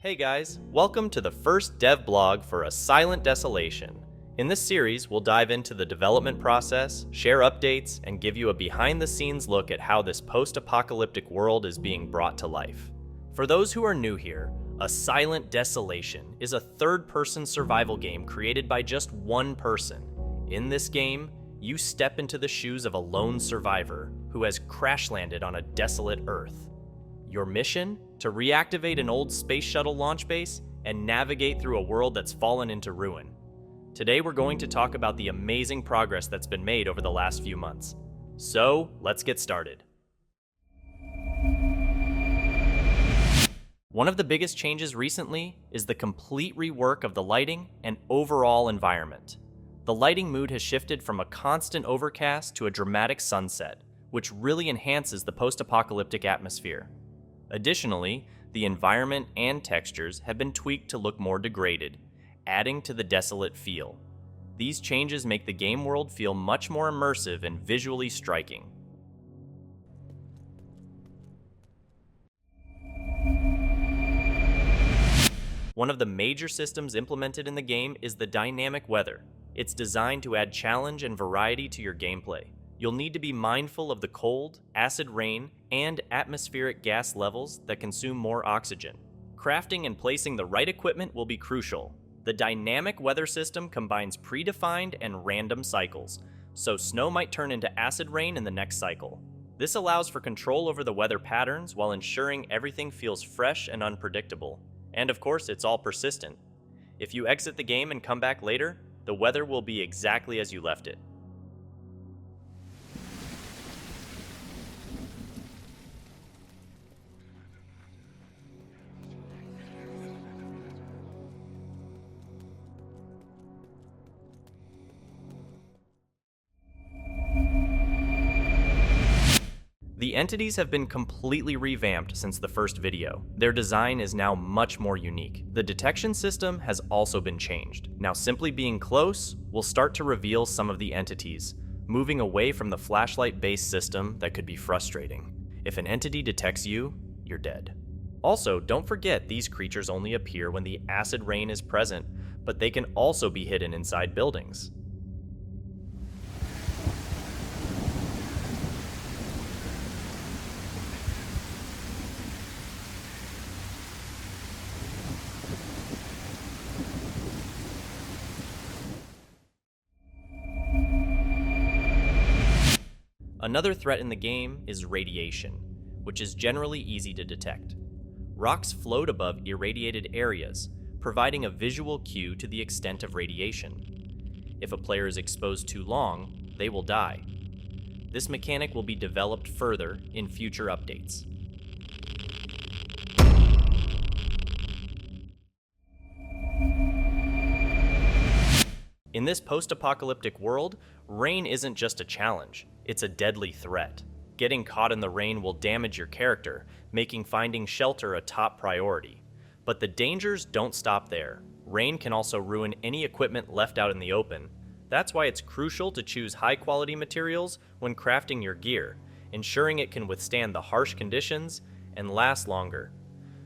Hey guys, welcome to the first dev blog for a Silent Desolation. In this series, we'll dive into the development process, share updates, and give you a behind-the-scenes look at how this post-apocalyptic world is being brought to life. For those who are new here, a Silent Desolation is a third-person survival game created by just one person. In this game, you step into the shoes of a lone survivor who has crash-landed on a desolate Earth. Your mission? To reactivate an old space shuttle launch base and navigate through a world that's fallen into ruin. Today we're going to talk about the amazing progress that's been made over the last few months. So, let's get started. One of the biggest changes recently is the complete rework of the lighting and overall environment. The lighting mood has shifted from a constant overcast to a dramatic sunset, which really enhances the post-apocalyptic atmosphere. Additionally, the environment and textures have been tweaked to look more degraded, adding to the desolate feel. These changes make the game world feel much more immersive and visually striking. One of the major systems implemented in the game is the dynamic weather. It's designed to add challenge and variety to your gameplay. You'll need to be mindful of the cold, acid rain, and atmospheric gas levels that consume more oxygen. Crafting and placing the right equipment will be crucial. The dynamic weather system combines predefined and random cycles, so snow might turn into acid rain in the next cycle. This allows for control over the weather patterns while ensuring everything feels fresh and unpredictable. And of course, it's all persistent. If you exit the game and come back later, the weather will be exactly as you left it. The entities have been completely revamped since the first video. Their design is now much more unique. The detection system has also been changed. Now simply being close will start to reveal some of the entities, moving away from the flashlight-based system that could be frustrating. If an entity detects you, you're dead. Also, don't forget these creatures only appear when the acid rain is present, but they can also be hidden inside buildings. Another threat in the game is radiation, which is generally easy to detect. Rocks float above irradiated areas, providing a visual cue to the extent of radiation. If a player is exposed too long, they will die. This mechanic will be developed further in future updates. In this post-apocalyptic world, rain isn't just a challenge, it's a deadly threat. Getting caught in the rain will damage your character, making finding shelter a top priority. But the dangers don't stop there. Rain can also ruin any equipment left out in the open. That's why it's crucial to choose high-quality materials when crafting your gear, ensuring it can withstand the harsh conditions and last longer.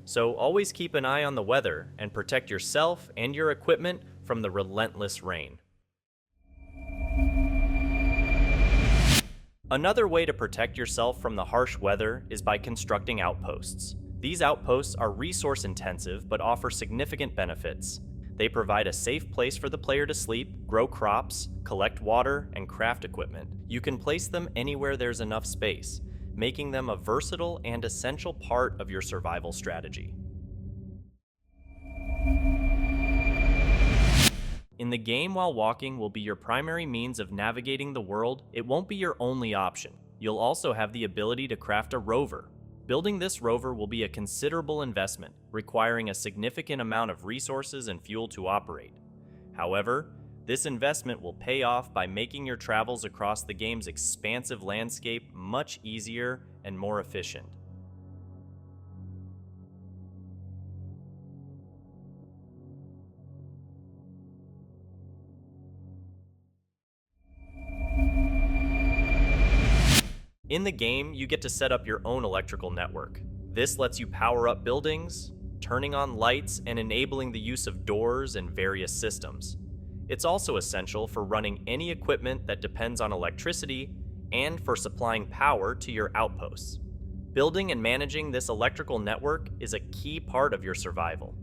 So always keep an eye on the weather and protect yourself and your equipment from the relentless rain. Another way to protect yourself from the harsh weather is by constructing outposts. These outposts are resource intensive but offer significant benefits. They provide a safe place for the player to sleep, grow crops, collect water, and craft equipment. You can place them anywhere there's enough space, making them a versatile and essential part of your survival strategy. In the game, while walking will be your primary means of navigating the world, it won't be your only option. You'll also have the ability to craft a rover. Building this rover will be a considerable investment, requiring a significant amount of resources and fuel to operate. However, this investment will pay off by making your travels across the game's expansive landscape much easier and more efficient. In the game, you get to set up your own electrical network. This lets you power up buildings, turning on lights and enabling the use of doors and various systems. It's also essential for running any equipment that depends on electricity and for supplying power to your outposts. Building and managing this electrical network is a key part of your survival.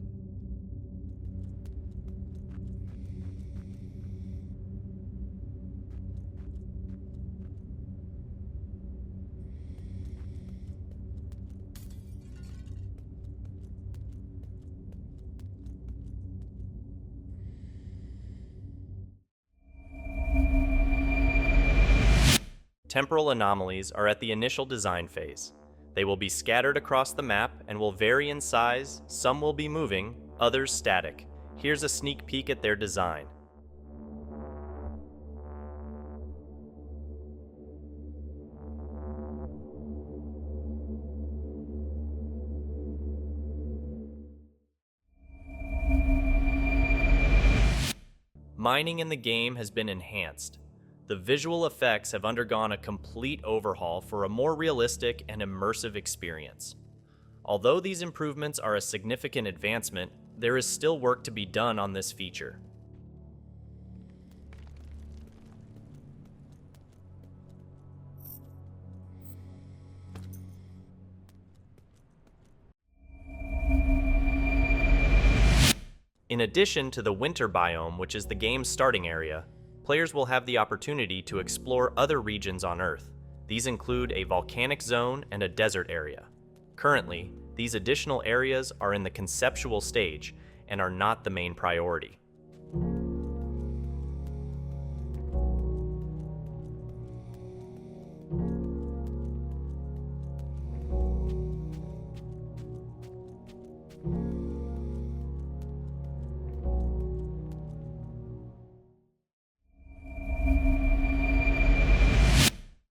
Temporal anomalies are at the initial design phase. They will be scattered across the map and will vary in size. Some will be moving, others static. Here's a sneak peek at their design. Mining in the game has been enhanced. The visual effects have undergone a complete overhaul for a more realistic and immersive experience. Although these improvements are a significant advancement, there is still work to be done on this feature. In addition to the winter biome, which is the game's starting area, players will have the opportunity to explore other regions on Earth. These include a volcanic zone and a desert area. Currently, these additional areas are in the conceptual stage and are not the main priority.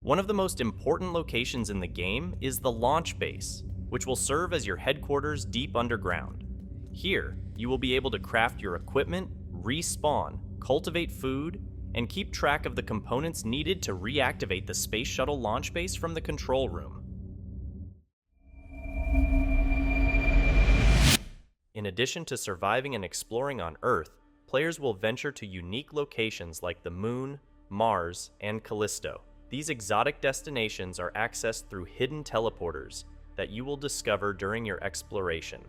One of the most important locations in the game is the launch base, which will serve as your headquarters deep underground. Here, you will be able to craft your equipment, respawn, cultivate food, and keep track of the components needed to reactivate the Space Shuttle launch base from the control room. In addition to surviving and exploring on Earth, players will venture to unique locations like the Moon, Mars, and Callisto. These exotic destinations are accessed through hidden teleporters that you will discover during your exploration.